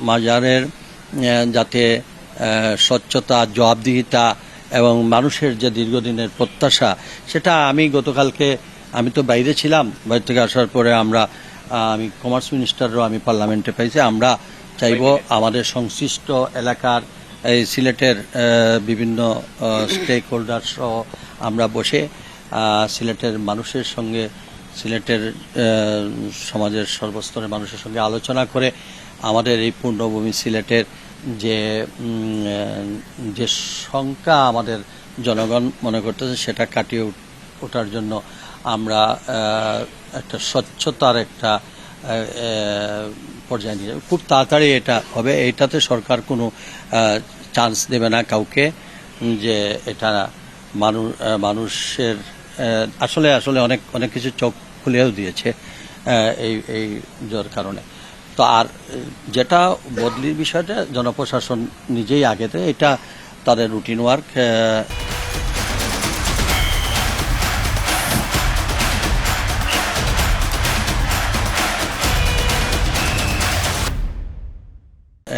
মাজারের যাতে স্বচ্ছতা, জবাবদিহিতা এবং মানুষের যে দীর্ঘদিনের প্রত্যাশা, সেটা আমি তো বাইরে ছিলাম, বাইরে থেকে আসার পরে আমি কমার্স মিনিস্টারও আমি পার্লামেন্টে পাইছি। আমরা চাইব আমাদের সংশ্লিষ্ট এলাকার এই সিলেটের বিভিন্ন স্টেক হোল্ডার সহ আমরা বসে সিলেটের মানুষের সঙ্গে, সিলেটের সমাজের সর্বস্তরের মানুষের সঙ্গে আলোচনা করে আমাদের এই পূর্ণভূমি সিলেটের যে সংখ্যা আমাদের জনগণ মনে করতেছে সেটা কাটিয়ে ওঠার জন্য আমরা একটা স্বচ্ছতার একটা পর্যায়ে নিয়ে যাব। খুব তাড়াতাড়ি এটা হবে, এইটাতে সরকার কোনো চান্স দেবে না কাউকে, যে এটা মানুষের আসলে অনেক কিছু চোখ খুলেও দিয়েছে এই যার কারণে। তো আর যেটা বদলির বিষয়টা জনপ্রশাসন নিজেই আগেতে এটা তাদের রুটিন ওয়ার্ক।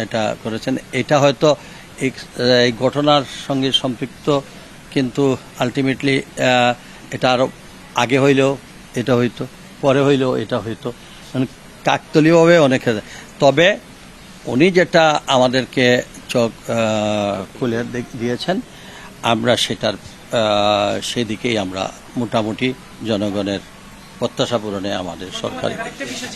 এটা করেছেন, এটা হয়তো এই ঘটনার সঙ্গে সম্পৃক্ত, কিন্তু আলটিমেটলি এটা আরো আগে হইলেও এটা হইতো, পরে হইলেও এটা হইতো, মানে কাকতলীয়ভাবে অনেক। তবে উনি যেটা আমাদেরকে চোখ খুলে দিয়েছেন, আমরা সেটার সেদিকেই আমরা মোটামুটি জনগণের প্রত্যাশা পূরণে আমাদের সরকার।